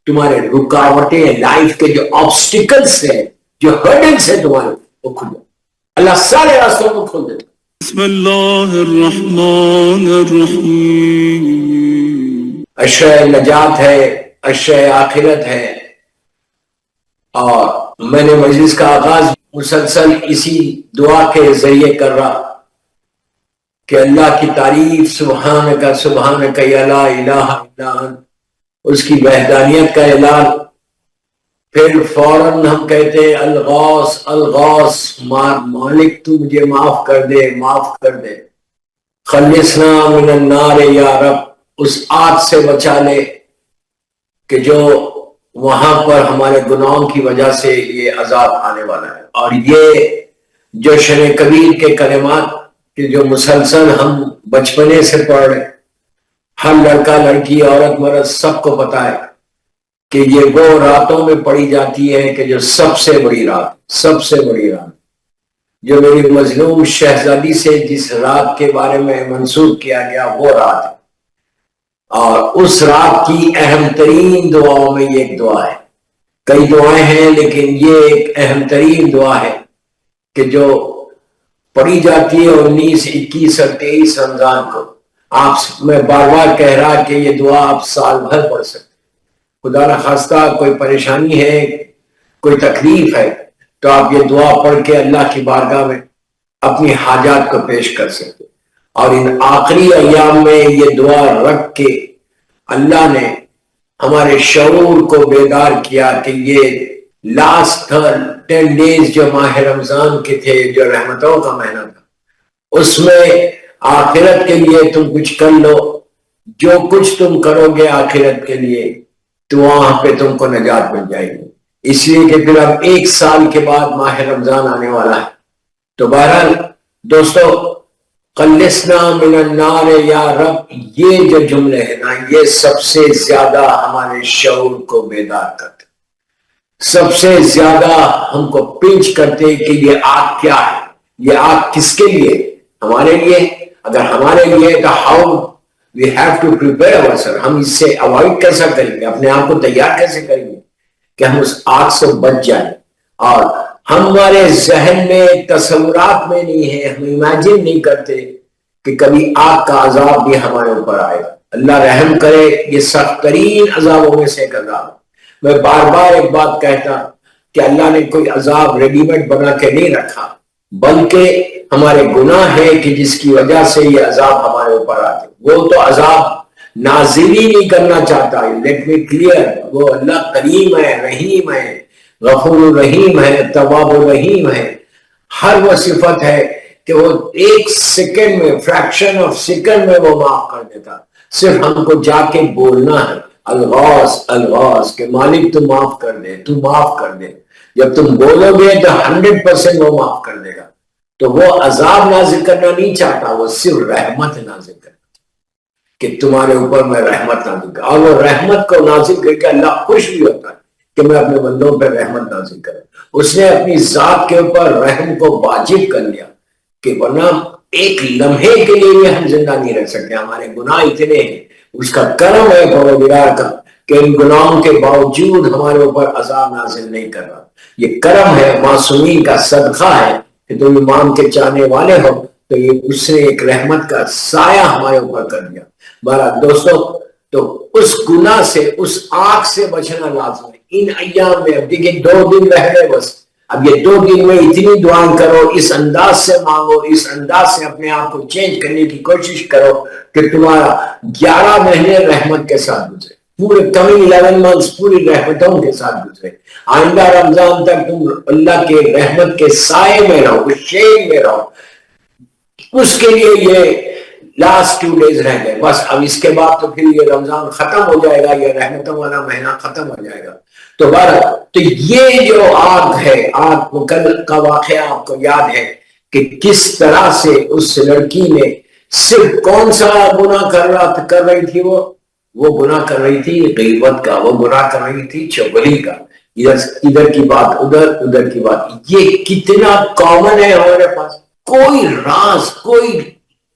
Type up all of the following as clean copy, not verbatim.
تمہارے رکاوٹیں، لائف کے جو آبسٹیکلس ہیں، جو ہرڈلس ہیں تمہارے، وہ کھل جائے. اللہ سارے راستوں کو کھول دیتا. بسم اللہ الرحمن الرحیم. اشیاء نجات ہے، اشیاء آخرت ہے. اور میں نے مجلس کا آغاز مسلسل اسی دعا کے ذریعے کر رہا کہ اللہ کی تعریف، سبحانک سبحانک یا لا الہ الا انت، اس کی وحدانیت کا اعلان. پھر فوراً ہم کہتے ہیں الغوث الغوث، مالک تو مجھے معاف کر دے، معاف کر دے. خلصنا من النار یا رب، اس آگ سے بچا لے کہ جو وہاں پر ہمارے گناہوں کی وجہ سے یہ عذاب آنے والا ہے. اور یہ جو شن کبیر کے کلمات کہ جو مسلسل ہم بچپنے سے پڑھ رہے، ہر لڑکا لڑکی عورت مرد سب کو پتا ہے کہ یہ وہ راتوں میں پڑھی جاتی ہے کہ جو سب سے بڑی رات، سب سے بڑی رات، جو میری مظلوم شہزادی سے جس رات کے بارے میں منسوب کیا گیا وہ رات ہے. اور اس رات کی اہم ترین دعاؤں میں یہ ایک دعا ہے. کئی دعائیں ہیں لیکن یہ ایک اہم ترین دعا ہے کہ جو پڑھی جاتی ہے 19، 21 اور 23 رمضان کو. میں بار بار کہہ رہا کہ یہ دعا آپ سال بھر پڑھ سکتے. خدا نخواستہ کوئی پریشانی ہے، کوئی تکلیف ہے، تو آپ یہ دعا پڑھ کے اللہ کی بارگاہ میں اپنی حاجات کو پیش کر سکتے. اور ان آخری ایام میں یہ دعا رکھ کے اللہ نے ہمارے شعور کو بیدار کیا کہ یہ لاسٹ 10 ڈیز جو ماہ رمضان کے تھے، جو رحمتوں کا مہینہ تھا، اس میں آخرت کے لیے تم کچھ کر لو. جو کچھ تم کرو گے آخرت کے لیے تو وہاں پہ تم کو نجات مل جائے گی. اس لیے کہ پھر اب 1 سال کے بعد ماہ رمضان آنے والا ہے. تو بہرحال دوستو، خلصنا من النار یا رب، یہ جو جملے ہیں نا، یہ سب سے زیادہ ہمارے شعور کو بیدار کرتے، سب سے زیادہ ہم کو پنچ کرتے کہ یہ آگ کیا ہے، یہ آگ کس کے لیے؟ ہمارے لیے. اگر ہمارے لیے تو how we have to prepare our self. ہم اس سے اوائڈ کیسا کریں گے، اپنے آپ کو تیار کیسے کریں گے کہ ہم اس آگ سے بچ جائیں. اور ہمارے ذہن میں، تصورات میں نہیں ہے، ہم امیجن نہیں کرتے کہ کبھی آگ کا عذاب بھی ہمارے اوپر آئے گا. اللہ رحم کرے. یہ سخت ترین عذابوں میں سے ایک عذاب. میں بار بار ایک بات کہتا کہ اللہ نے کوئی عذاب ریڈی میڈ بنا کے نہیں رکھا، بلکہ ہمارے گناہ ہے کہ جس کی وجہ سے یہ عذاب ہمارے اوپر آتے. وہ تو عذاب نازل ہی نہیں کرنا چاہتا. لیٹ می کلیئر، وہ اللہ کریم ہے، رحیم ہے، غفور الرحیم ہے، تواب الرحیم ہے. ہر وہ صفت ہے کہ وہ 1 سیکنڈ میں، فریکشن آف سیکنڈ میں وہ معاف کر دیتا. صرف ہم کو جا کے بولنا ہے الغوث الغوث کہ مالک تو معاف کر دے، تو معاف کر دے. جب تم بولو گے تو 100% وہ معاف کر دے گا. تو وہ عذاب نازل کرنا نہیں چاہتا، وہ صرف رحمت نازل کرنا کہ تمہارے اوپر میں رحمت نازل کر. اور وہ رحمت کو نازل کر کے اللہ خوش بھی ہوتا ہے کہ میں اپنے بندوں پہ رحمت نازل کروں. اس نے اپنی ذات کے اوپر رحم کو واجب کر لیا کہ ورنہ ایک لمحے کے لیے بھی ہم زندہ نہیں رہ سکتے. ہمارے گناہ اتنے ہیں. اس کا کرم ہے پروردگار کا کہ ان گناہوں کے باوجود ہمارے اوپر عذاب نازل نہیں کر رہا. یہ کرم ہے، معصومین کا صدقہ ہے کہ تم امام کے چاہنے والے ہو تو یہ اس نے ایک رحمت کا سایہ ہمارے اوپر کر دیا. بہرحال دوستو، تو اس گناہ سے، اس آگ سے بچنا لازم ہے ان ایام میں. اب دیکھیں 2 دن رہ گئے بس. اب یہ 2 دن میں اتنی دعائیں کرو، اس انداز سے مانگو، اس انداز سے اپنے آپ کو چینج کرنے کی کوشش کرو کہ تمہارا 11 مہینے رحمت کے ساتھ گزرے. پورے کمنگ 11 months پوری رحمتوں کے ساتھ گزرے. آئندہ رمضان تک تم اللہ کے رحمت کے سائے میں رہو، شیڈ میں رہو. اس کے لیے یہ لاسٹ 2 days رہ گئے بس. اب اس کے بعد تو پھر یہ رمضان ختم ہو جائے گا، یہ رحمتوں والا مہینہ ختم ہو جائے گا. تو بہرحال تو یہ جو آگ ہے، آگ کل کا واقعہ آپ کو یاد ہے کہ کس طرح سے اس لڑکی نے صرف کون سا گناہ کر رہی تھی، وہ گناہ کر رہی تھی غیبت کا، وہ گناہ کر رہی تھی چغلی کا. ادھر کی بات ادھر کی بات. یہ کتنا کامن ہے ہمارے پاس. کوئی راز، کوئی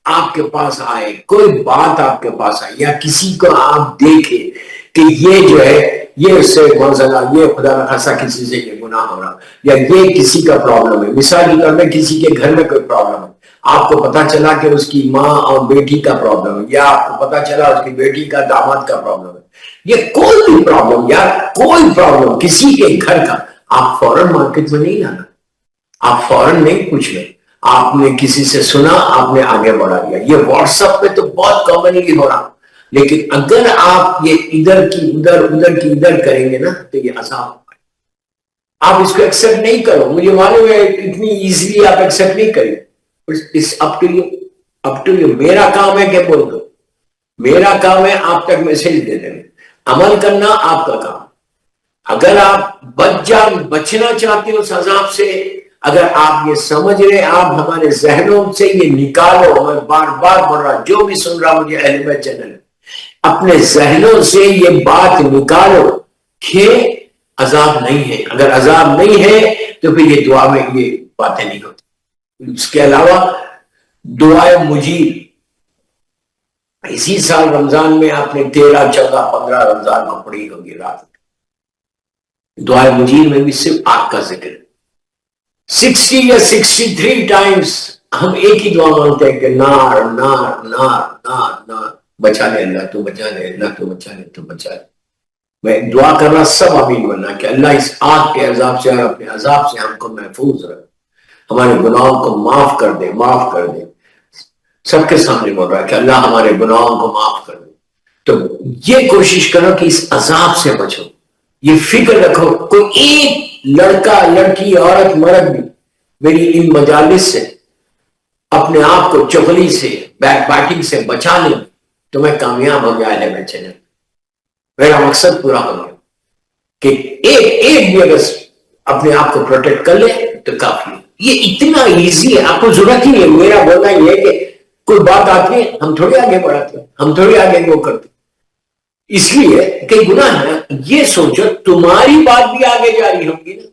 آپ کے پاس آئے، کوئی بات آپ کے پاس آئے یا کسی کو آپ دیکھیں کہ یہ جو ہے یہ اس سے موزلہ، یہ خدا نہ خاصا کسی سے یہ گناہ ہو رہا، یا یہ کسی کا پرابلم ہے، مثال کے طور میں کسی کے گھر میں کوئی پرابلم ہے، آپ کو پتا چلا کہ اس کی ماں اور بیٹی کا پرابلم ہے، یا آپ کو پتا چلا اس کی بیٹی کا داماد کا پرابلم ہے، یہ کوئی بھی پرابلم یا کوئی پرابلم کسی کے گھر کا، آپ فوراً مارکیٹ میں نہیں لانا، آپ فوراً نہیں پوچھ لیں، آپ نے کسی سے سنا، آپ نے آگے بڑھا دیا. یہ واٹس ایپ پہ تو بہت کامنلی ہو رہا، لیکن اگر آپ یہ ادھر کی ادھر ادھر کی ادھر کریں گے نا تو یہ عذاب، آپ اس کو ایکسپٹ نہیں کرو. مجھے معلوم ہے اتنی ایزیلی آپ ایکسپٹ نہیں کریں. Up to you. میرا کام ہے کہ بول دو، میرا کام ہے آپ تک میسج دے دیں، عمل کرنا آپ کا کام. اگر آپ بچنا چاہتے ہو اس عذاب سے، اگر آپ یہ سمجھ رہے آپ ہمارے ذہنوں سے یہ نکالو، میں بار بار بول رہا، جو بھی سن رہا مجھے اہل بیت چینل، اپنے ذہنوں سے یہ بات نکالو کہ عذاب نہیں ہے. اگر عذاب نہیں ہے تو پھر یہ دعا میں یہ باتیں نہیں ہوتی. اس کے علاوہ دعائے مجیب، اسی سال رمضان میں آپ نے 13، 14، 15 رمضان کو پڑھی ہوگی رات. دعائے مجیب میں بھی صرف آگ کا ذکر ہے. 60 یا 63 ٹائمز ہم ایک ہی دعا مانگتے ہیں کہ نار نار نار نار نار، بچا لے اللہ تو، بچا لے اللہ تو، بچا لے تو، بچا لے. میں دعا کر رہا سب آمین بننا کہ اللہ اس آگ کے عذاب سے اور اپنے عذاب سے ہم کو محفوظ رکھ، ہمارے گناہوں کو معاف کر دے، معاف کر دے. سب کے سامنے بول رہا ہے کہ اللہ ہمارے گناہوں کو معاف کر دے. تو یہ کوشش کرو کہ اس عذاب سے بچو. یہ فکر رکھو، کوئی ایک لڑکا، لڑکی، عورت، مرد بھی میری ان مجالس سے اپنے آپ کو چغلی سے، بیک بائٹنگ سے بچا لیں تو میں کامیاب ہو گیا ہے. چینل میرا مقصد پورا ہو گیا کہ ایک بھی اگر اپنے آپ کو پروٹیکٹ کر لے تو کافی ہے. یہ اتنا ایزی ہے، آپ کو ضرورت ہی نہیں. میرا بولنا یہ ہے کہ کوئی بات آتی ہے ہم تھوڑی آگے بڑھاتے ہیں، ہم تھوڑی آگے وہ کرتے، اس لیے کہ گناہ ہے. یہ سوچو تمہاری بات بھی آگے جاری ہوگی نا.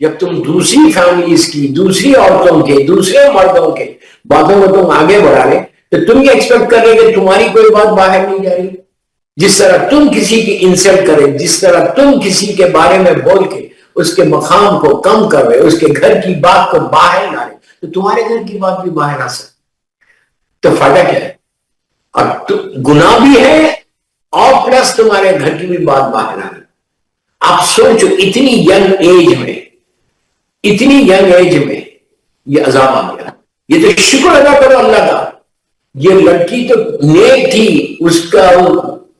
جب تم دوسری فیملیز کی، دوسری عورتوں کے، دوسرے مردوں کے باتوں کو تم آگے بڑھا رہے تو تم یہ ایکسپیکٹ کر رہے کہ تمہاری کوئی بات باہر نہیں جا رہی. جس طرح تم کسی کی انسلٹ کرے، جس طرح تم کسی کے بارے میں بول کے اس کے مقام کو کم کر رہے، اس کے گھر کی بات کو باہر لا رہے، تو تمہارے گھر کی بات بھی باہر آ سکتی. تو فائدہ کیا ہے؟ اور گناہ بھی ہے اور پلس تمہارے گھر کی بھی بات باہر آ رہی. آپ سوچو اتنی ینگ ایج میں یہ عذاب آ گیا. یہ تو شکر ادا کرو اللہ کا. یہ لڑکی تو نیک تھی، اس کا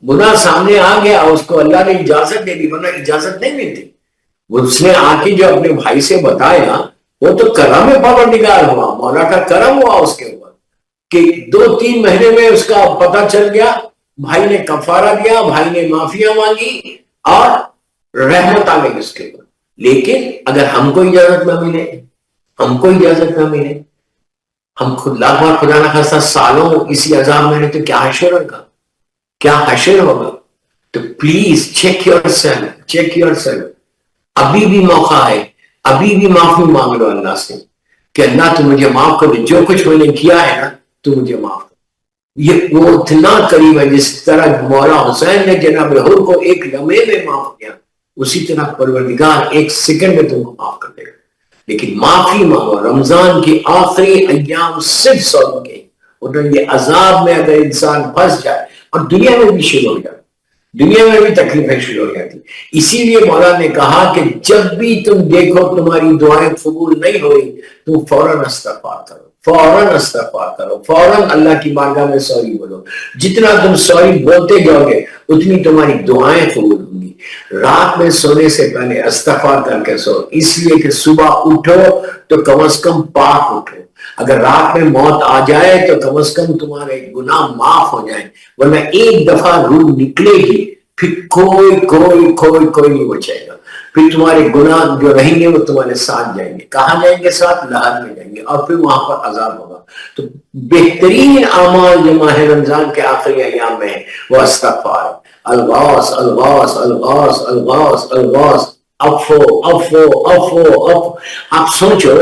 گناہ سامنے آ گیا، اس کو اللہ نے اجازت دے دی، ورنہ اجازت نہیں ملتی. اس نے آ کے جو اپنے بھائی سے بتایا وہ تو کرم پروردگار ہوا، مولا کا کرم ہوا اس کے اوپر کہ 2-3 مہینے میں اس کا پتہ چل گیا. بھائی نے کفارہ دیا، بھائی نے معافیاں مانگی اور رحمت آ گئی اس کے اوپر. لیکن اگر ہم کو اجازت نہ ملے، ہم خود لاکھ خدا نہ خاصا سالوں اسی عذاب میں رہے تو کیا حشر ہوگا. تو پلیز چیک یور سیلف. ابھی بھی موقع ہے، ابھی بھی معافی مانگ لو اللہ سے کہ اللہ تو مجھے معاف کر دے، جو کچھ میں نے کیا ہے نا تو مجھے معاف کر. یہ وہ اتنا قریب ہے جس طرح مولا حسین نے جناب حر کو ایک لمحے میں معاف کیا، اسی طرح پروردگار ایک سیکنڈ میں تم کو معاف کر دے گا. لیکن معافی مانگو. رمضان کی آخری ایام صرف صوم کے، اور یہ عذاب میں اگر انسان پھنس جائے اور دنیا میں بھی شروع ہو جائے، دنیا میں بھی تکلیفیں شروع ہو جاتی. اسی لیے مولا نے کہا کہ جب بھی تم دیکھو تمہاری دعائیں قبول نہیں ہوئی تم فوراً استغفار کرو، فوراً اللہ کی بارگاہ میں سوری بولو. جتنا تم سوری بولتے جاؤ گے اتنی تمہاری دعائیں قبول ہوں گی. رات میں سونے سے پہلے استغفار کر کے سو، اس لیے کہ صبح اٹھو تو کم از کم پاک اٹھو. اگر رات میں موت آ جائے تو کم از کم تمہارے گناہ معاف ہو جائیں، ورنہ ایک دفعہ روح نکلے گی پھر کوئی نہیں بچے گا. پھر تمہارے گناہ جو رہیں گے وہ تمہارے ساتھ جائیں گے. کہاں جائیں گے؟ ساتھ لہر میں جائیں گے، اور پھر وہاں پر عذاب ہوگا. تو بہترین اعمال جو ماہ رمضان کے آخری ایام میں وہ استغفار، الغاث الغاث الغاث الغاث الغاث، افو. آپ سوچو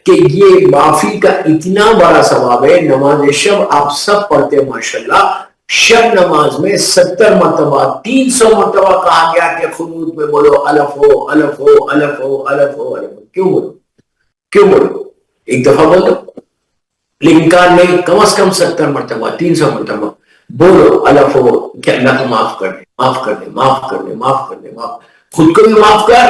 کہ یہ معافی کا اتنا بڑا ثواب ہے. نماز شب آپ سب پڑھتے ماشاءاللہ، شب نماز میں 70 مرتبہ 300 مرتبہ کہا گیا کہ قنوت میں بولو الف ہو الف ہو الف ہو الف ہو الف ہو. کیوں بولو ایک دفعہ بولو لیکن کہا نہیں کم از کم 70 مرتبہ 300 مرتبہ بولو الف ہو کہ اللہ کو معاف کر دے معاف کر دے معاف کر دے معاف کر دے معاف خود کو بھی معاف کر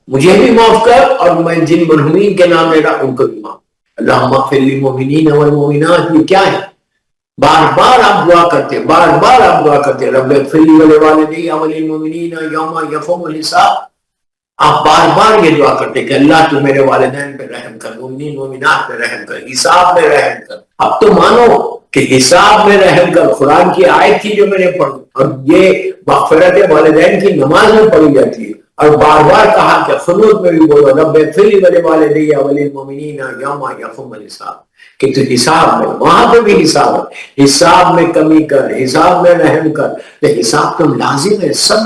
مجھے بھی معاف کر اور میں جن مرحومین کے نام لے رہا ان کو بھی معاف. اللہم اغفر للمؤمنین والمؤمنات یہ کیا ہے؟ بار بار آپ دعا کرتے رب اغفر لی ولوالدی وللمؤمنین یوم یقوم الحساب. آپ بار بار یہ دعا کرتے کہ اللہ تو میرے والدین پہ رحم کر مومنین مومنات پہ رحم کر حساب میں رحم کر. اب تو مانو کہ حساب میں رحم کر قرآن کی آیت تھی جو میں نے پڑھی اور یہ مغفرت والدین کی نماز میں پڑھی جاتی ہے اور بار بار کہا کہ قنوت میں بھی بولو رب اغفر لی ولوالدی وللمؤمنین یوم یقوم الحساب کہ تو حساب میں وہاں پہ بھی حساب ہے حساب میں کمی کر حساب میں رحم کر. تو حساب تو لازم ہے سب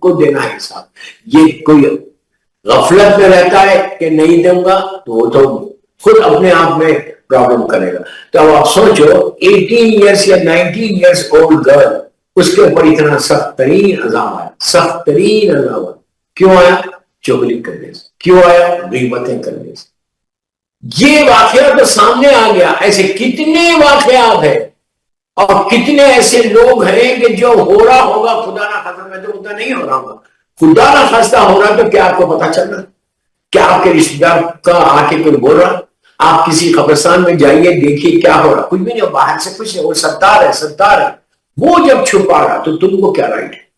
کو دینا ہے حساب. یہ کوئی غفلت میں رہتا ہے کہ نہیں دوں گا تو وہ تو خود اپنے آپ میں پرابلم کرے گا. تو اب آپ سوچو 18 ایئرس یا 19 ایئرس اولڈ گرل اس کے اوپر اتنا سخت ترین عذاب آیا سخت ترین عذاب آیا. کیوں آیا؟ چغلی کرنے سے. کیوں آیا؟ غیبتیں کرنے سے. یہ واقعہ تو سامنے آ گیا. ایسے کتنے واقعات ہیں اور کتنے ایسے لوگ ہیں کہ جو ہو رہا ہوگا خدا نہ خاصہ میں تو اتنا نہیں ہو رہا ہوگا خدا نہ خاصہ ہو رہا تو کیا آپ کو پتا چل رہا؟ کیا آپ کے رشتے دار کا آ کے کوئی بول رہا؟ آپ کسی قبرستان میں جائیے دیکھیے کیا ہو رہا کچھ بھی نہیں. باہر سے کچھ نہیں وہ ستار ہے. وہ جب چھپا رہا تو تم کو کیا رائٹ ہے؟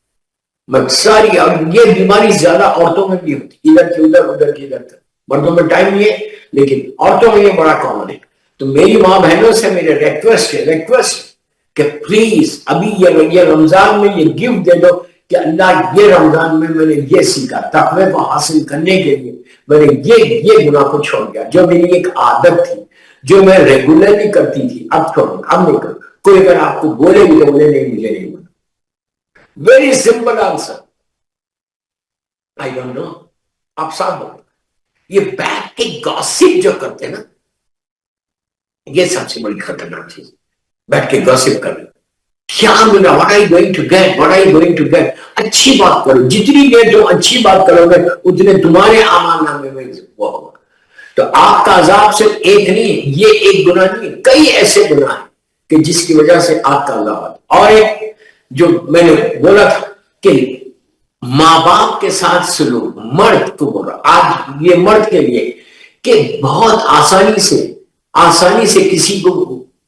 ساری یہ بیماری زیادہ عورتوں میں بھی ہوتی ادھر کی ادھر ادھر کی ادھر. مردوں میں ٹائم نہیں ہے لیکن عورتوں میں یہ بڑا کامن ہے. تو میری ماں بہنوں سے میرے ریکویسٹ کہ پلیز ابھی یہ رمضان میں یہ گفٹ دے دو کہ اللہ یہ رمضان میں میں نے یہ سیکھا تقوی کو حاصل کرنے کے لیے میں نے یہ گناہ کو چھوڑ دیا جو میری ایک عادت تھی جو میں ریگولرلی کرتی تھی اب چھوڑ اب نہیں کروں. کوئی اگر آپ کو بولے بھی تو بولے نہیں مجھے نہیں بولے. Very simple answer. I don't know. آپ صاحب بولو یہ بیٹھ کے گاسپ جو کرتے ہیں نا یہ سب سے بڑی خطرناک چیز. بیٹھ کے گاسپ کر رہے کیا ملا what are you going to get. اچھی بات کرو جتنی دیر تم اچھی بات کرو گے اتنے تمہارے اعمال نامے میں وہ ہوگا. تو آپ کا عذاب صرف ایک نہیں یہ ایک گناہ نہیں کئی ایسے گناہ ہیں کہ جس کی وجہ سے آپ کا عذاب آتا. اور ایک جو میں نے بولا تھا کہ ماں باپ کے ساتھ سلوک مرد کو بول رہا آج یہ مرد کے لیے کہ بہت آسانی سے کسی کو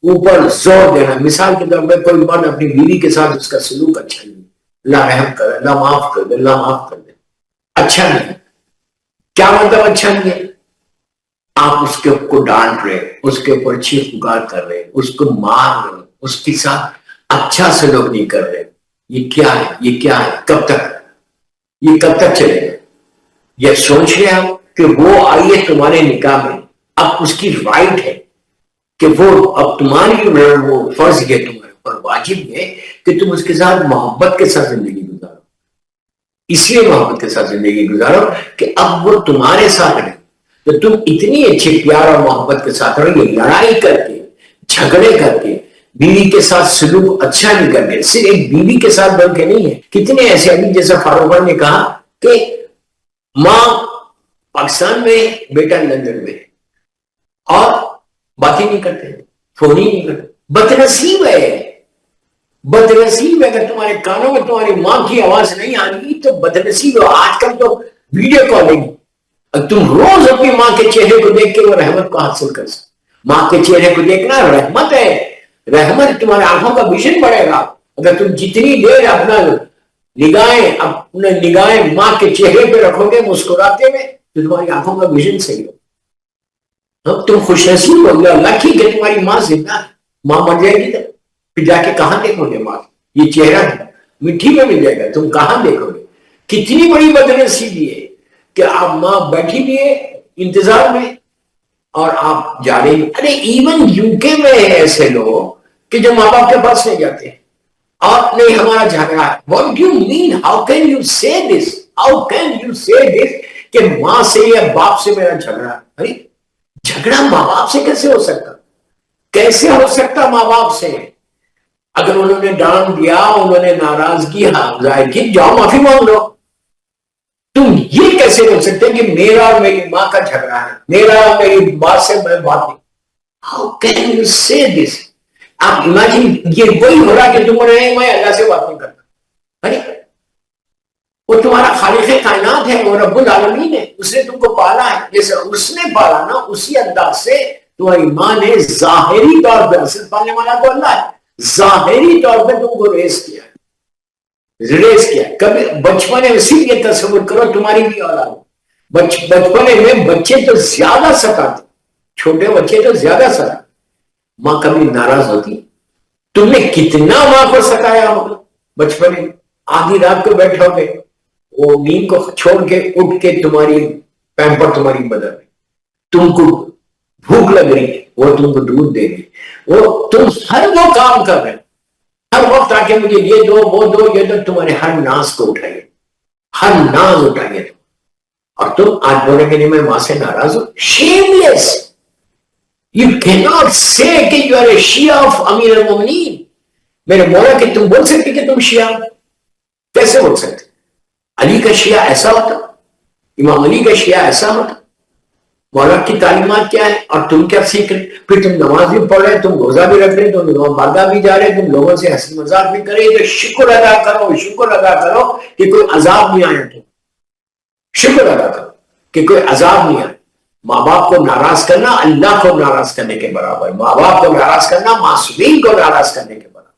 اوپر زور دینا. مثال کے طور پہ کوئی مرد اپنی بیوی کے ساتھ اس کا سلوک اچھا نہیں اللہ رحم کر اللہ معاف کر دے اللہ معاف کر دے اچھا نہیں. کیا مطلب اچھا نہیں ہے؟ آپ اس کے کو ڈانٹ رہے اس کے اوپر چیخ پکار کر رہے اس کو مار رہے اس کے ساتھ اچھا سلوک نہیں کر رہے. یہ کیا ہے کب تک چلے گا؟ یہ سوچ رہے آپ کہ وہ آئیے تمہارے نکاح میں اب اس کی رائٹ ہے کہ وہ اب تمہاری وہ فرض ہے تمہارے اوپر واجب ہے کہ تم اس کے ساتھ محبت کے ساتھ زندگی گزارو. اس لیے محبت کے ساتھ زندگی گزارو کہ اب وہ تمہارے ساتھ رہے تو تم اتنی اچھی پیار اور محبت کے ساتھ رہو گے. لڑائی کر کے جھگڑے کر کے بیوی کے ساتھ سلوک اچھا نہیں کر کے صرف ایک بیوی کے ساتھ بل کے نہیں ہے. کتنے ایسے ابھی جیسا فاروق بھائی نے کہا کہ ماں پاکستان میں بیٹا لندن میں اور باتیں نہیں کرتے فون ہی نہیں کرتے. بدنصیب ہے اگر تمہارے کانوں میں تمہاری ماں کی آواز نہیں آ رہی تو بدنصیب ہو. آج کل تو ویڈیو کالنگ تم روز اپنی ماں کے چہرے کو دیکھ کے وہ رحمت کو حاصل کر سکتے. ماں کے چہرے کو دیکھنا رحمت ہے. رحمت تمہارے آنکھوں کا ویژن بڑھے گا. اگر تم جتنی دیر اپنا نگاہیں ماں کے چہرے پہ رکھو گے مسکراتے ہوئے تو تمہاری آنکھوں کا ویژن صحیح ہو. تم خوش نصیب ہو گیا لکی کہ تمہاری ماں زندہ ہے. ماں مر جائے گی تو پھر جا کے کہاں دیکھو گے ماں؟ یہ چہرہ مٹی میں مل جائے گا تم کہاں دیکھو گے؟ کتنی بڑی بدنصیبی ہے کہ آپ ماں بیٹھی بھی ہے انتظار میں اور آپ جا رہے ہیں. ارے ایون UK میں ایسے لوگ کہ جو ماں باپ کے پاس نہیں جاتے ہیں اور نہیں ہمارا جھگڑا ہے. What do you mean? How can you say this? How can you say this کہ ماں سے یا باپ سے میرا جھگڑا ہے؟ ارے جھگڑا ماں باپ سے کیسے ہو سکتا؟ کیسے ہو سکتا ماں باپ سے؟ اگر انہوں نے ڈانٹ دیا، انہوں نے ناراضگی ظاہر کی، جاؤ معافی مانگ لو۔ تم یہ کیسے کر سکتے کہ میرا اور میری ماں کا جھگڑا ہے، میرا اور میری ماں سے میں بات نہیں؟ How can you say this؟ آپ امیجن، یہ وہی ہو رہا کہ تم بول رہے ہیں میں اللہ سے بات نہیں کرتا۔ ارے وہ تمہارا خالق کائنات ہے، وہ رب العالمین ہے، اس نے تم کو پالا ہے، جیسے اس نے پالا نا اسی انداز سے تمہاری ماں نے ظاہری طور پر، اصل پالنے والا تو اللہ ہے، ظاہری طور پہ تم کو ریز کیا ہے۔ کبھی بچپنے میں صرف یہ تصور کرو تمہاری بھی اولاد، بچپنے میں بچے تو زیادہ ستاتے، چھوٹے بچے تو زیادہ ستاتے، ماں کبھی ناراض ہوتی؟ تم نے کتنا ماں کو ستایا ہوگا بچپنے میں، آدھی رات کو بیٹھو گے، وہ نیند کو چھوڑ کے اٹھ کے تمہاری پیمپر تمہاری بدل رہی، تم کو بھوک لگ رہی ہے، وہ تم کو دودھ دے گی، وہ تم ہر وہ کام کر رہے ہیں ہر وقت آ کے مجھے یہ دو وہ دو یہ دو، تمہارے ہر ناز کو اٹھائیے، ہر ناز اٹھائیے تم، اور تم آج بولیں گے نہیں میں ماں سے ناراض ہوں؟ شیملیس! یو کی ناٹ سے کہ یو آر اے شیعہ آف امیر المومنین۔ میرے مولا کہ تم بول سکتے کہ تم شیعہ؟ کیسے بول سکتے؟ علی کا شیعہ ایسا ہوتا، امام علی کا شیعہ ایسا ہوتا؟ مولا کی تعلیمات کیا ہے اور تم کیا سیکھ رہے؟ پھر تم نماز بھی پڑھ رہے، تم روزہ بھی رکھ رہے، تم بارگاہ بھی جا رہے، تم لوگوں سے ہنسی مذاق بھی کرے، تو شکر ادا کرو، شکر ادا کرو کہ کوئی عذاب نہیں آیا، تم شکر ادا کرو کہ کوئی عذاب نہیں آیا۔ ماں باپ کو ناراض کرنا اللہ کو ناراض کرنے کے برابر، ماں باپ کو ناراض کرنا معصومین کو ناراض کرنے کے برابر۔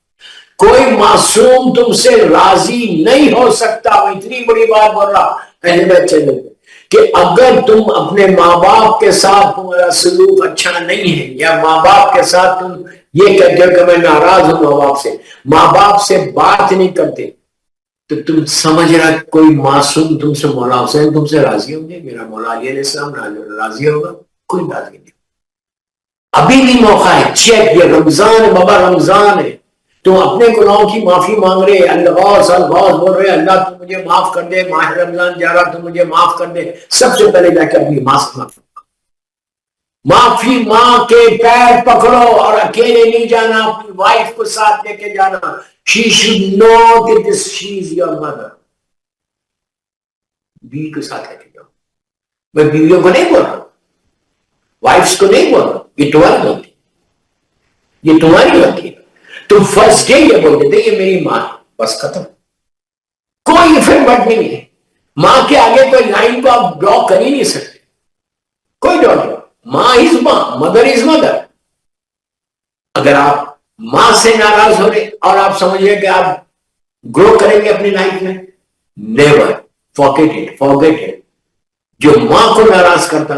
کوئی معصوم تم سے راضی نہیں ہو سکتا، میں اتنی بڑی بات بول رہا اہل بیت چینل پہ کہ اگر تم اپنے ماں باپ کے ساتھ تمہارا سلوک اچھا نہیں ہے، یا ماں باپ کے ساتھ تم یہ کہتے ہو کہ میں ناراض ہوں ماں باپ سے، ماں باپ سے بات نہیں کرتے، تو تم سمجھ رہا کوئی معصوم تم سے، مولا حسین تم سے راضی ہوں گے؟ میرا مولا علیہ السلام راضی ہوگا؟ کوئی راضی نہیں۔ ابھی بھی موقع ہے، چیک، یہ رمضان ہے بابا، رمضان ہے، تم اپنے گناہوں کی معافی مانگ رہے، الغوث الغوث بول رہے، اللہ تو مجھے معاف کر دے، ماہ رمضان جا رہا تو مجھے معاف کر دے۔ سب سے پہلے جا کے اپنی ماں سے معافی، ماں کے پیر پکڑو، اور اکیلے نہیں جانا، اپنی وائف کو ساتھ لے کے جانا۔ She should know that she is your mother۔ بیوی کو ساتھ لے کے جاؤ۔ میں بیویوں کو نہیں بول رہا، وائفس کو نہیں بول رہا، یہ تمہاری غلطی، یہ تمہاری غلطی ہے۔ تم فرسٹ ڈے یہ بول دیتے یہ میری ماں ہے، بس ختم، کوئی پھر بٹ نہیں ہے۔ ماں کے آگے کوئی لائن کو آپ بلاک کر ہی نہیں سکتے، کوئی ڈاٹ نہیں۔ ماں از ماں، مدر از مدر۔ اگر آپ ماں سے ناراض ہو رہے اور آپ سمجھے کہ آپ گرو کریں گے اپنی لائف میں، نیور، فارگیٹ اٹ۔ جو ماں کو ناراض کرتا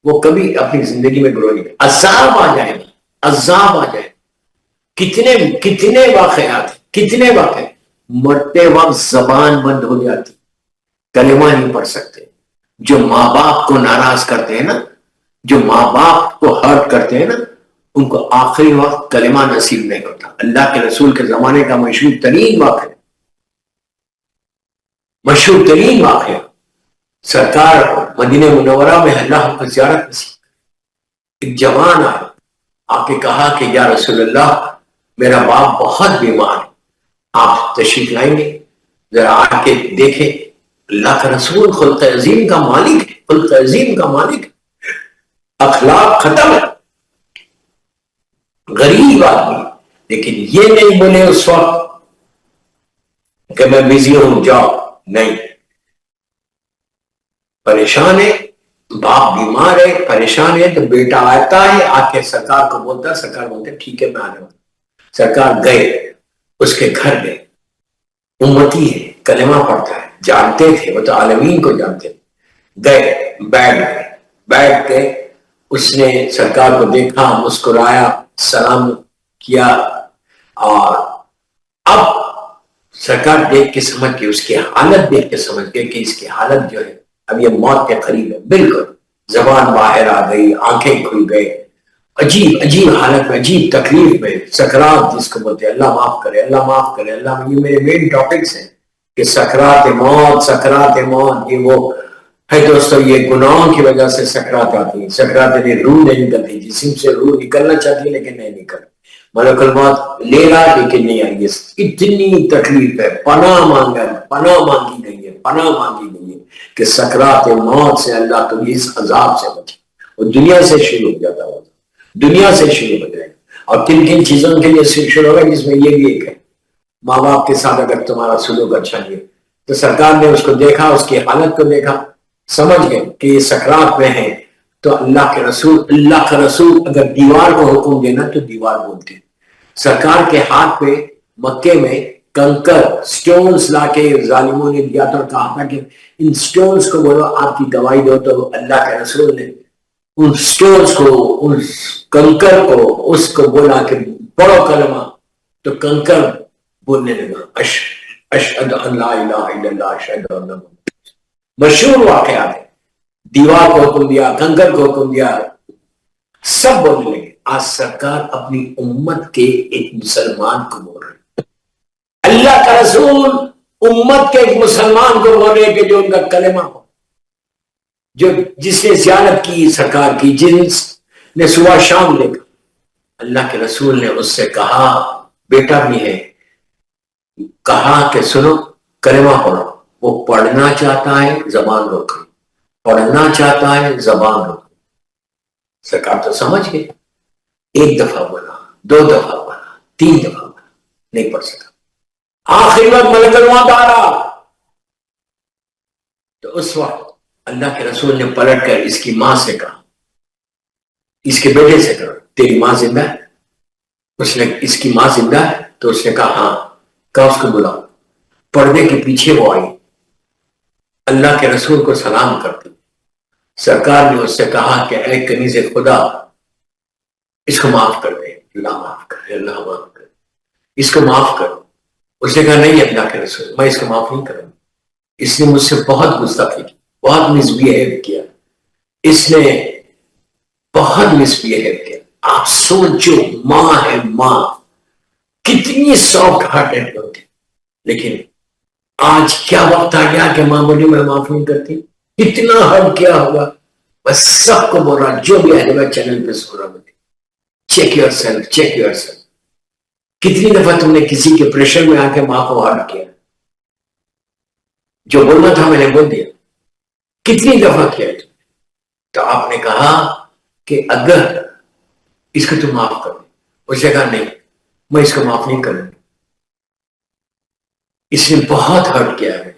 وہ کبھی اپنی زندگی میں گرو نہیں کرتا۔ عذاب آ جائے گا، عذاب آ جائے گا۔ کتنے واقعات، کتنے واقعات، مرتے وقت زبان بند ہو جاتی، کلمہ نہیں پڑھ سکتے۔ جو ماں باپ کو ناراض کرتے ہیں نا، جو ماں باپ کو ہرٹ کرتے ہیں نا، ان کو آخری وقت کلمہ نصیب نہیں ہوتا۔ اللہ کے رسول کے زمانے کا مشہور ترین واقعہ، مشہور ترین واقعہ، سرکار مدینہ منورہ میں اللہ کو زیارت نصیب، ایک جوان آیا، آپ نے کہا کہ یا رسول اللہ میرا باپ بہت بیمار ہے، آپ تشریف لائیں گے؟ ذرا آ کے دیکھیں۔ اللہ کا رسول خلق عظیم کا مالک ہے، خلق عظیم کا مالک ہے، اخلاق ختم ہے، غریب آدمی، لیکن یہ نہیں بولے اس وقت کہ میں بزی ہوں جاؤ، نہیں، پریشان ہے، باپ بیمار ہے، پریشان ہے، تو بیٹا آتا ہے، آ کے سرکار کو بولتا ہے، سرکار بولتے ہیں ٹھیک ہے میں آ رہا ہوں۔ سرکار گئے، اس کے گھر گئے، امتی ہے، کلمہ پڑھتا ہے، جانتے تھے، وہ تو عالمین کو جانتے تھے، گئے، بیٹھ کے اس نے سرکار کو دیکھا، مسکرایا، سلام کیا، اور اب سرکار دیکھ کے سمجھ کے، اس کی حالت دیکھ کے سمجھ گئے کہ اس کی حالت جو ہے اب یہ موت کے قریب ہے، بالکل زبان باہر آ گئی، آنکھیں کھل گئے، عجیب حالت میں، عجیب تکلیف میں، سکرات جس کو بولتے ہیں، اللہ معاف کرے، اللہ معاف کرے، اللہ، یہ میرے مین ٹاپکس ہیں کہ سکرات موت، یہ وہ ہے دوستو، یہ گناہوں کی وجہ سے سکرات آتی ہے۔ سکرات یعنی روح نہیں نکلتی، جسم سے روح نکلنا چاہتی ہے لیکن نہیں نکلتی، ملک الموت لے رہا لیکن نہیں آئی ہے. اتنی تکلیف ہے, پناہ مانگی گئی ہے کہ سکرات موت سے اللہ تو اس عذاب سے بچے. وہ دنیا سے شروع ہو جاتا ہوگا, دنیا سے شروع ہو جائے گا. اور کن کن چیزوں کے لیے شروع ہوگا, جس میں یہ بھی ایک ہے, ماں باپ کے ساتھ اگر تمہارا سلوک اچھا نہیں ہے تو سرکار نے اس کو دیکھا, اس کی حالت کو دیکھا, سمجھ گئے کہ یہ سکرات میں ہے. تو اللہ کا رسول اگر دیوار کو حکم دینا تو دیوار بولتی. سرکار کے ہاتھ پہ مکے میں کنکر سٹونز لا کے ظالموں نے دیا تھا اور کہا تھا کہ ان سٹونز کو بولو آپ کی گواہی دو. تو اللہ کے رسول نے ان سٹونز کو, ان کنکر کو, اس کو بولا کہ پڑھو کلمہ. تو کنکر بولنے لگا اشہد ان لا الہ الا اللہ اشہد ان محمد. مشہور واقعات ہے. دیوار کو حکم دیا, کنکر کو حکم دیا, سب بولنے لگے. آج سرکار اپنی امت کے ایک مسلمان کو بول رہے, اللہ کا رسول امت کے ایک مسلمان کو بول رہے کہ جو ان کا کلمہ ہو, جس نے زیارت کی سرکار کی, جس نے صبح شام دیکھا. اللہ کے رسول نے اس سے کہا, بیٹا بھی ہے, کہا کہ سنو کلمہ پڑھو. وہ پڑھنا چاہتا ہے زبان روکو, پڑھنا چاہتا ہے زبان روکو. سرکار تو سمجھ گئے, ایک دفعہ بولا, دو دفعہ بولا, تین دفعہ بولا, نہیں پڑھ سکا. آخری وقت ملک الموت آ رہا. تو اس وقت اللہ کے رسول نے پلٹ کر اس کی ماں سے کہا, اس کے بیٹے سے کہا, تیری ماں زندہ ہے؟ اس نے, اس کی ماں زندہ ہے؟ تو اس نے کہا ہاں. کہا اس کو بلاؤ. پردے کے پیچھے وہ آئی, اللہ کے رسول کو سلام کرتی. سرکار نے اس سے کہا کہ اے کنیز خدا, اس کو معاف کر دے. اللہ معاف کر, اللہ معاف کر, اس کو معاف کرو. اس نے کہا نہیں اللہ کے رسول, میں اس کو معاف نہیں کروں. اس نے مجھ سے بہت گستاخی کی, بہت مس بیہیو کیا, اس نے بہت مس بیہیو کیا. آپ سوچو, ماں ہے, ماں کتنی سافٹ ہارٹڈ ہوتی. لیکن آج کیا وقت آ گیا کہ ماں بولی میں معاف نہیں کرتی. اتنا حرم کیا ہوگا. بس سب کو بول رہا, جو بھی ہے چینل پہ سن رہا, check your self, check your self. کتنی دفعہ تم نے کسی کے پریشر میں آ کے ماں کو ہرٹ کیا؟ جو بولنا تھا میں نے بول دیا. کتنی دفعہ کیا تم؟ تو آپ نے کہا کہ اگر اس کو تم معاف کر دیں. اس نے کہا نہیں, میں اس کو معاف نہیں کروں گی. اس نے بہت ہرٹ کیا ہے.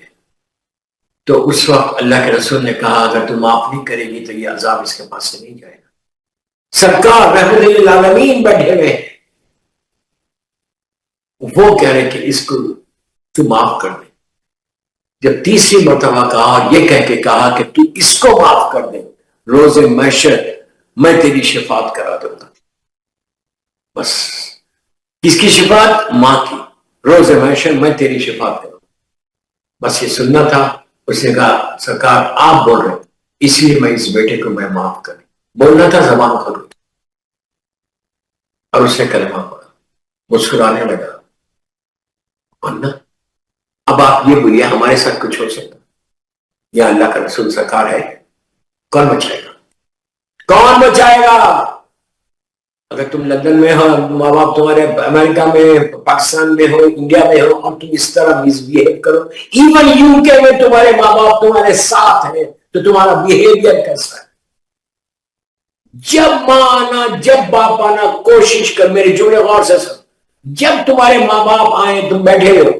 تو اس وقت اللہ کے رسول نے کہا اگر تم معاف نہیں کرے گی تو یہ عذاب اس کے پاس سے نہیں جائے گا. سرکار رحمت للعالمین بیٹھے ہوئے, وہ کہہ رہے کہ اس کو تو معاف کر دے. جب تیسری مرتبہ کہا, اور یہ کہہ کے کہا کہ تو اس کو معاف کر دے, روز محشر میں تیری شفاعت کرا دوں گا. بس کس کی شفاعت؟ ماں کی. روز محشر میں تیری شفاعت کروں. بس یہ سننا تھا. اس نے کہا سرکار آپ بول رہے, اس لیے میں اس بیٹے کو میں معاف کروں. بولنا تھا زبان کھولو. اور اس نے کلمہ پڑھا, مسکرانے لگا. ورنہ اب آپ یہ بولیے ہمارے ساتھ کچھ ہو سکتا یا اللہ کا رسول سرکار ہے, کون بچائے گا؟ کون بچائے گا؟ اگر تم لندن میں ہو, ماں باپ تمہارے امریکہ میں, پاکستان میں ہو, انڈیا میں ہو, اور تم اس طرح مس بہیو کرو, ایون یو کے میں تمہارے ماں باپ تمہارے ساتھ ہیں, تو تمہارا بہیویئر کیسا ہے؟ جب ماں آنا, جب باپ آنا, کوشش کر, میرے جملے غور سے سن, جب تمہارے ماں باپ آئے تم بیٹھے ہو,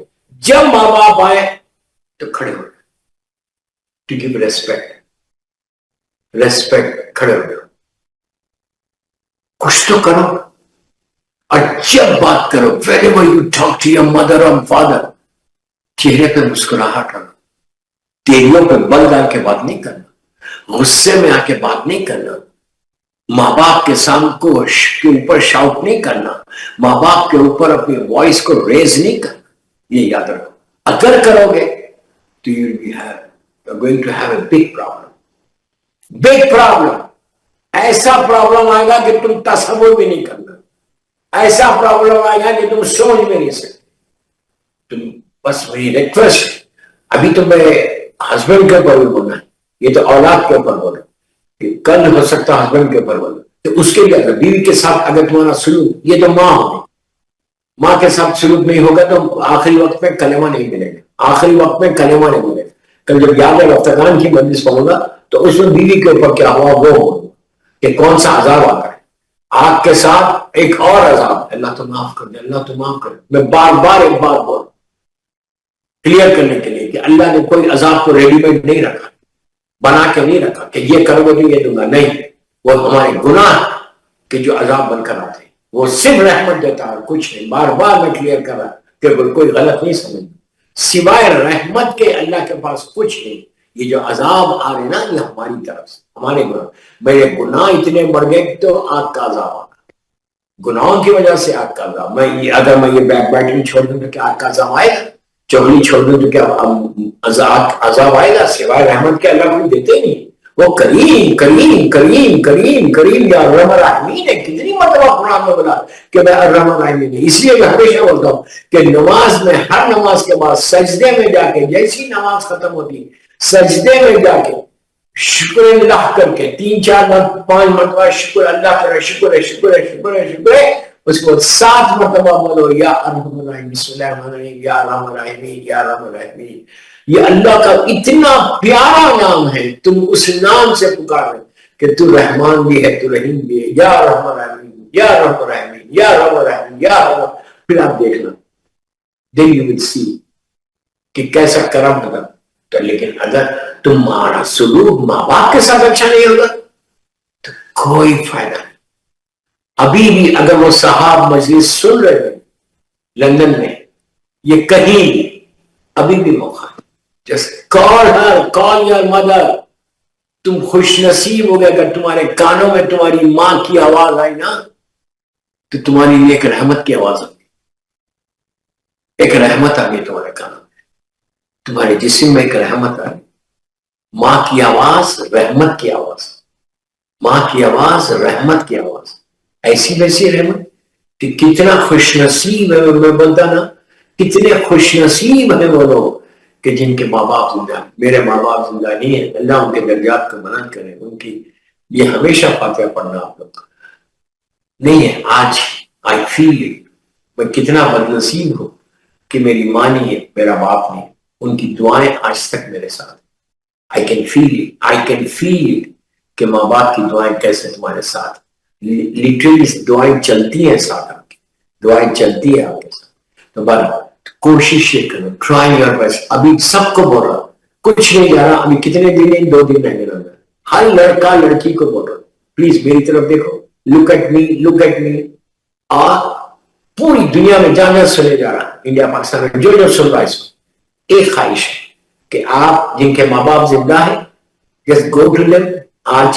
جب ماں باپ آئے تو کھڑے ہو, ٹو گیو ریسپیکٹ, ریسپیکٹ, کھڑے ہو جاؤ, کچھ تو کرو. اور جب بات کرو, whenever you talk to your mother or father, چہرے پہ مسکراہٹ رکھو. تیریوں پہ بل ڈال کے بات نہیں کرنا, غصے میں آ کے بات نہیں کرنا, ماں باپ کے سامنے کے اوپر شاؤٹ نہیں کرنا, ماں باپ کے اوپر اپنی وائس کو ریز نہیں کرنا. یہ یاد رکھو. اگر کرو گے تو you're going to have a big problem. big problem. ایسا پرابلم آئے گا کہ تم تصور بھی نہیں کرنا, ایسا پرابلم آئے گا کہ تم سوچ بھی نہیں سکتے. تم بس میری ریکویسٹ, ابھی تو میں ہسبینڈ کے اوپر بھی بولنا ہے, یہ تو اولاد کے اوپر بولنا, کہ کل ہو سکتا ہسبینڈ کے اوپر بولنا, تو اس کے لیے اگر بیوی کے ساتھ اگر تمہارا سلوک, یہ تو ماں ہوگی, ماں کے ساتھ سلوک نہیں ہوگا تو آخری وقت میں کلمہ نہیں ملے گا، آخری وقت میں کلمہ نہیں ملے گا. کل جب یاد رفتگان کی مجلس پڑھوں گا تو اس میں بیوی کے اوپر کیا ہوا وہ ہوگا کہ کون سا عذاب آتا ہے. آگ کے ساتھ ایک اور عذاب، اللہ تو معاف کر دے، اللہ تو معاف کر دے. میں بار بار ایک بات بول کلیئر کرنے کے لیے کہ اللہ نے کوئی عذاب کو ریڈی میڈ نہیں رکھا، بنا کے نہیں رکھا کہ یہ کرو گے تو یہ دوں گا. نہیں، وہ ہمارے گناہ کے جو عذاب بن کر آتے ہیں وہ صرف رحمت دیتا ہے، کچھ نہیں. بار بار میں کلیئر کر رہا کہ کوئی غلط نہیں سمجھ، سوائے رحمت کے اللہ کے پاس کچھ نہیں. یہ جو عذاب آ رہے نا یہ ہماری طرف سے، ہمارے گناہ. میرے گناہ اتنے بڑھ گئے تو آگ کا عذاب آ گیا، گناہوں کی وجہ سے آگ کا عذاب. اگر میں یہ بیک بائٹنگ چھوڑ دوں تو کیا آگ کا عذاب آئے گا؟ چغلی چھوڑ دوں تو کیا عذاب آئے گا؟ سوائے رحمت کے اللہ کو دیتے نہیں. وہ کریم کریم کریم کریم کریم یا ارحم الراحمین ہے. کتنی مرتبہ قرآن میں بولا کہ میں ارحم الراحمین ہے. اس لیے میں ہمیشہ بولتا ہوں کہ نماز میں، ہر نماز کے بعد سجدے میں جا کے، جیسی نماز ختم ہوتی سجدے میں جا کے شکر اللہ کر کے 3 4 5 مرتبہ شکر اللہ کرے، شکر ہے شکر ہے شکر ہے شکر ہے. اس کو 7 مرتبہ بولو یا ارحم الراحمین، بسم اللہ الرحمن الرحیم، یا ارحم الراحمین یا ارحم الراحمین. یہ اللہ کا اتنا پیارا نام ہے، تم اس نام سے پکار رہے کہ تو رحمان بھی ہے تو رحیم بھی ہے. یا رحم الرحمین یا رحم الرحمین یا رحم الرحمین یا رحم. پھر آپ دیکھنا then you will see کہ کیسا کرم ہوگا. تو لیکن اگر تمہارا سلوک ماں باپ کے ساتھ اچھا نہیں ہوگا تو کوئی فائدہ نہیں. ابھی بھی اگر وہ صاحب مجلس سن رہے ہیں لندن میں، یہ کہیں ابھی بھی موقع ہے. Just call her, call your mother. تم خوش نصیب ہو گئے اگر تمہارے کانوں میں تمہاری ماں کی آواز آئی نا تو تمہاری لیے ایک رحمت کی آواز آئی، ایک رحمت آ گئی تمہارے کانوں میں، تمہارے جسم میں ایک رحمت آ گئی. ماں کی آواز رحمت کی آواز، ماں کی آواز رحمت کی آواز، ایسی ویسی رحمت کہ کتنا خوش نصیب ہے. میں بولتا نا کتنے خوش نصیب ہیں وہ لوگ کہ جن کے ماں باپ زندہ ہیں. میرے ماں باپ زندہ نہیں ہیں، اللہ ان کے درجات کو بلند کرے. ان کی یہ ہمیشہ فاتحہ پڑھنا آپ لوگ نہیں ہے. آج آئی فیل میں کتنا بد نصیب ہوں کہ میری ماں نہیں ہے، میرا باپ نہیں ہے. ان کی دعائیں آج تک میرے ساتھ. آئی کین فیل کہ ماں باپ کی دعائیں کیسے تمہارے ساتھ، لٹرلی دعائیں چلتی ہیں ساتھ، آپ کی دعائیں چلتی ہے آپ کے ساتھ. تو بس کوشش یہ کرو، ٹرائی یور بیسٹ. ابھی سب کو بول رہا، کچھ نہیں جا رہا. ابھی کتنے دن ہیں؟ 2 دن رہنے لگا. ہر لڑکا لڑکی کو بول رہا پلیز میری طرف دیکھو، look at me, look at me. اور پوری دنیا میں جہاں سنے جا رہا، انڈیا پاکستان میں جو جو سن رہا ہے اس کو ایک خواہش ہے کہ آپ جن کے ماں باپ زندہ ہیں جسٹ گو ٹو دیم. آج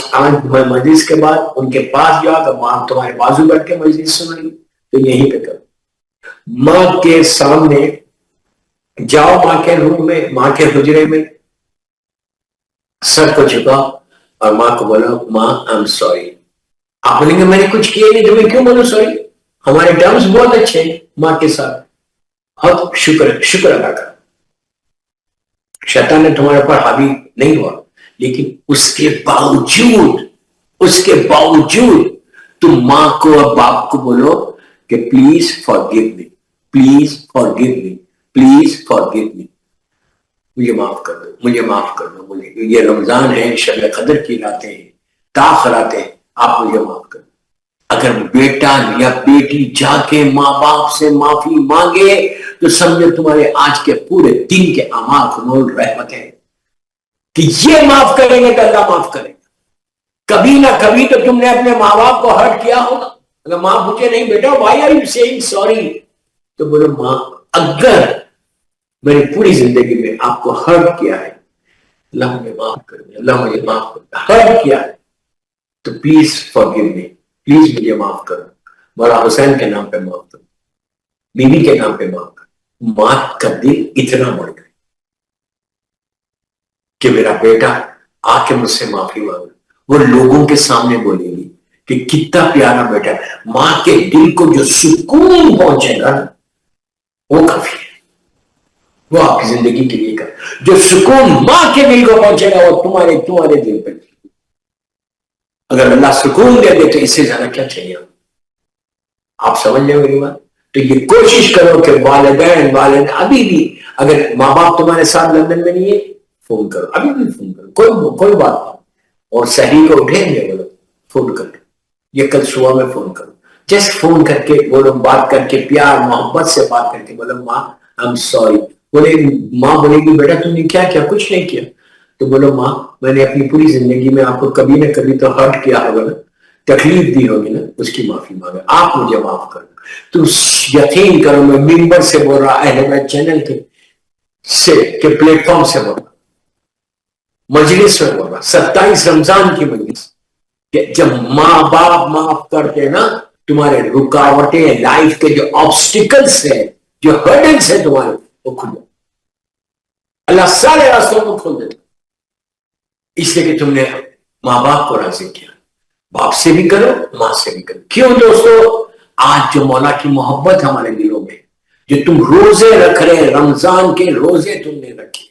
مجلس کے بعد ان کے پاس جاؤ تو ماں تمہارے بازو بیٹھ کے مجلس سن رہی تو یہیں پہ کرو. ماں کے سامنے جاؤ، ماں کے روم میں، ماں کے حجرے میں سر کو جھکاؤ اور ماں کو بولو ماں آئی ایم سوری. آپ بولیں گے میں نے کچھ کیا نہیں تو میں کیوں بولوں سوری؟ ہمارے ٹرمز بہت اچھے ہیں ماں کے ساتھ. اور شکر ادا کر. شیطان نے تمہارے پر حاوی نہیں ہوا، لیکن اس کے باوجود تم ماں کو اور باپ کو بولو کہ please forgive me, please forgive me, please forgive me. مجھے معاف کر دو، مجھے معاف کر دو. مجھے یہ رمضان ہے، شب قدر کی راتیں ہیں، تاخیرات ہیں، آپ مجھے معاف کر دو. اگر بیٹا یا بیٹی جا کے ماں باپ سے معافی مانگے تو سمجھو تمہارے آج کے پورے دن کے اعمال قبول رحمت ہے کہ یہ معاف کریں گے تو اللہ معاف کرے گا. کبھی نہ کبھی تو تم نے اپنے ماں باپ کو ہرٹ کیا ہوگا. اگر ماں پوچھے نہیں بیٹا why are you saying sorry تو بولو ماں اگر میں نے پوری زندگی میں آپ کو ہرٹ کیا ہے، اللہ مجھے معاف کر دے، اللہ مجھے معاف کر دے، ہرٹ کیا ہے تو پلیز فارگیو می، پلیز مجھے معاف کرو. مولا حسین کے نام پہ معاف کرو، بیوی کے نام پہ معاف کرو. ماں کا دل اتنا بڑھ گیا کہ میرا بیٹا آ کے مجھ سے معافی مانگے. وہ لوگوں کے سامنے بولے گی کہ کتنا پیارا بیٹا ہے. ماں کے دل کو جو سکون پہنچے گا وہ کافی ہے، وہ آپ کی زندگی کے لیے جو سکون ماں کے دل کو پہنچے گا وہ تمہارے دل پہ. اگر اللہ سکون دے دے تو اس سے زیادہ کیا چاہیے؟ آپ سمجھ لیں میری بات. تو یہ کوشش کرو کہ والدین ابھی بھی اگر ماں باپ تمہارے ساتھ لندن میں نہیں ہے فون کرو، ابھی بھی فون کرو، کوئی بات نہیں، اور سحری کو اٹھیں گے بولو فون کرو، یہ کل صبح میں فون کرو، جسٹ فون کر کے بولو، بات کر کے پیار محبت سے بات کر کے بولو ماں آئی ایم سوری، بولے ماں بولے گی بیٹا تم نے کیا کیا؟ کچھ نہیں کیا، تو بولو ماں میں نے اپنی پوری زندگی میں آپ کو کبھی نہ کبھی تو ہرٹ کیا ہوگا نا، تکلیف دی ہوگی نا، اس کی معافی مانگا، آپ مجھے معاف کر دو۔ تو یقین کرو میں ممبر سے بول رہا، اہل بیت چینل کے پلیٹ فارم سے بول رہا، مجلس میں بول رہا، 27 رمضان کی مجلس، کہ جب ماں باپ معاف کرتے نا، تمہارے رکاوٹیں لائف کے جو آبسٹیکلز ہیں، جو ہرڈلز ہیں تمہارے، وہ کھل جائے، اللہ سارے راستوں کو کھول دیتا، اس لیے کہ تم نے ماں باپ کو راضی کیا۔ باپ سے بھی کرو، ماں سے بھی کرو۔ کیوں دوستو؟ آج جو مولا کی محبت ہمارے دلوں میں، جو تم روزے رکھ رہے، رمضان کے روزے تم نے رکھے،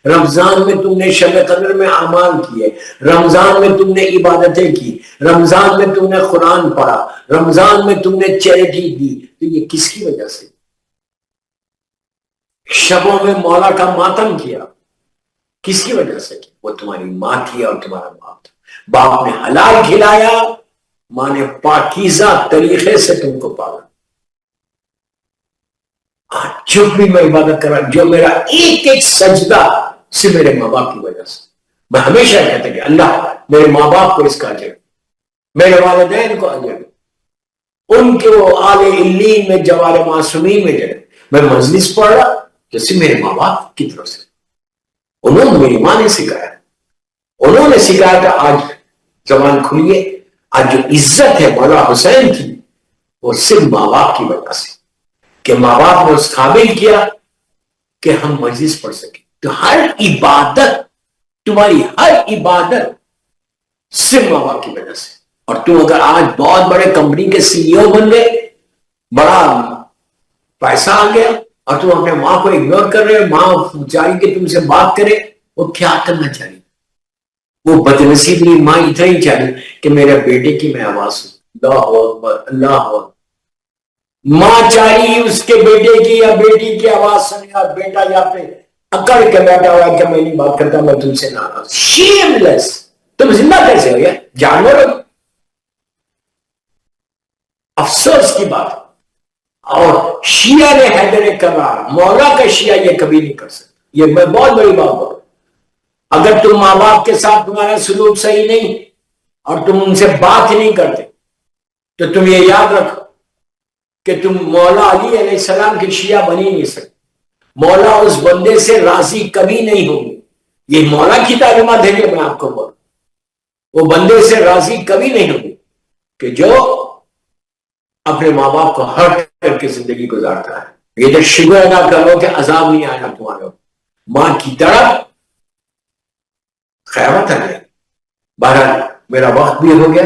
رمضان میں تم نے شب قدر میں اعمال کیے، رمضان میں تم نے عبادتیں کی، رمضان میں تم نے قرآن پڑھا، رمضان میں تم نے چیریٹی دی، تو یہ کس کی وجہ سے؟ شبوں میں مولا کا ماتم کیا، کس کی وجہ سے؟ وہ تمہاری ماں تھی اور تمہارا باپ تھا۔ باپ نے حلال کھلایا، ماں نے پاکیزہ طریقے سے تم کو پالا۔ جو بھی میں عبادت کر رہا، جو میرا ایک ایک سجدہ سے میرے ماں باپ کی وجہ سے، میں ہمیشہ کہتا کہ اللہ میرے ماں باپ کو اس کا اجر، میرے والدین کو اجر، ان کے وہ آل علین میں جوار معصومین میں جگہ۔ میں مجلس پڑھ رہا جیسے میرے ماں باپ کی طرف سے، انہوں نے، میری ماں نے سکھایا، انہوں نے سکھایا تھا۔ آج زبان کھلیے، آج جو عزت ہے مولا حسین کی، وہ صرف ماں باپ کی وجہ سے، کہ ماں باپ نے اس قابل کیا کہ ہم مجلس پڑھ سکیں۔ تو ہر عبادت، تمہاری ہر عبادت صرف ماں باپ کی وجہ سے۔ اور تم اگر آج بہت بڑے کمپنی کے سی ای او بن گئے، بڑا پیسہ آ گیا، اور تم اپنے ماں کو اگنور کر رہے ہو، ماں چاہیے کہ تم سے بات کرے، وہ کیا کرنا چاہیے؟ وہ بدنصیب ماں اتنا ہی چاہیے کہ میرے بیٹے کی میں آواز سن، اللہ اکبر اللہ اکبر۔ ماں چاہیے اس کے بیٹے کی یا بیٹی کی آواز سنے، اور بیٹا یا پہ اکڑ کے بیٹھا ہوا کہ میں نہیں بات کرتا، میں تم سے ناراض۔ شیم لیس، تم زندہ کیسے ہو؟ جانور ہو؟ افسوس کی بات۔ اور شیعہ نے حیدر کرار، مولا کا شیعہ یہ کبھی نہیں کر سکتا، یہ میں بہت بڑی بات بول۔ اگر تم ماں باپ کے ساتھ تمہارا سلوک صحیح نہیں اور تم ان سے بات نہیں کرتے، تو تم یہ یاد رکھو کہ تم مولا علی علیہ السلام کے شیعہ بن ہی نہیں سکتے۔ مولا اس بندے سے راضی کبھی نہیں ہوں گے، یہ مولا کی تعلیمات ہے کہ میں آپ کو بولوں، وہ بندے سے راضی کبھی نہیں ہوں گے کہ جو اپنے ماں باپ کو ہرٹ کر کے زندگی گزارتا ہے۔ یہ تو شکر ادا کرو کہ عذاب نہیں آیا تمہارے ماں کی طرح قیامت آ گئی۔ بہرحال میرا وقت بھی ہو گیا،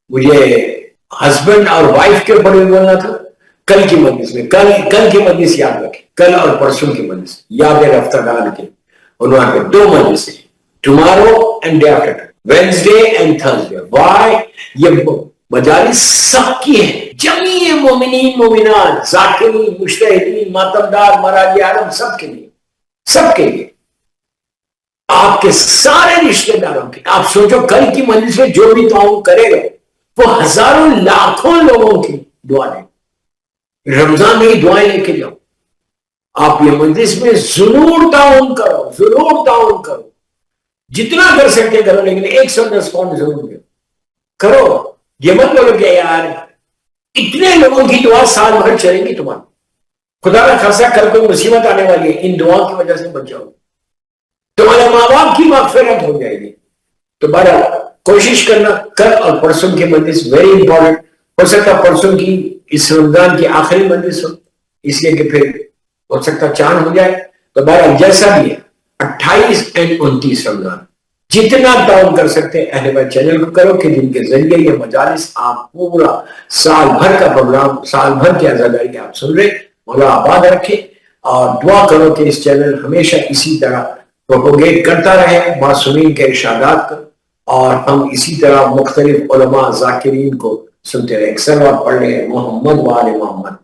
مجھے ہسبینڈ اور وائف کے اوپر بھی بولنا تھا۔ کل کی مجلس میں، کل کی مجلس یاد رکھیں، کل اور پرسوں کی مجلس یاد رفتہ ڈال کے عنوان پہ 2 مجلسیں، tomorrow and day after, Wednesday and Thursday. Why? یہ مجالس سب کی ہیں، جمیع مومنین مومنات، ذاکرین، مجتہدین، ماتمدار، مراجع عالم، سب کے لیے، سب کے لیے، آپ کے سارے رشتہ داروں کے۔ آپ سوچو کل کی مجلس میں جو بھی تعاون کرے گا وہ ہزاروں لاکھوں لوگوں کی دعا لے، رمضان میں ہی دعائیں لے کے جاؤ۔ آپ یہ مجلس میں ضرور تعاون کرو، ضرور تعاون کرو، جتنا کر سکتے کرو، لیکن 110 پاؤنڈ ضرور دو، کرو۔ یہ مت بولو کہ یار اتنے لوگوں کی دعا سال بھر چلے گی تمہاری، خدا نہ خاصا کل کوئی مصیبت آنے والی ہے، ان دعاؤں کی وجہ سے بچ جاؤ، تمہارے ماں باپ کی مغفرت ہو جائے گی۔ تو بہرحال کوشش کرنا، کل اور پرسوں کی مجلس ویری امپورٹنٹ، ہو سکتا پرسوں کی اس رمضان کی آخری مجلس ہو، اس لیے کہ پھر ہو سکتا چاند ہو جائے۔ تو بہرحال جیسا بھی ہے، 28 اور 29 رمضان جتنا تعاون کر سکتے اہل بیت چینل کو کرو، کہ جن کے ذریعے یہ مجالس آپ پورا سال بھر کا پروگرام، سال بھر کی عزاداری آپ سن رہے، مولا آباد رکھے، اور دعا کرو کہ اس چینل ہمیشہ اسی طرح پروپوگیٹ کرتا رہے معصومین کے ارشادات کو، اور ہم اسی طرح مختلف علماء ذاکرین کو سنتے رہے۔ اکثر آپ پڑھ لیں محمد وآل محمد۔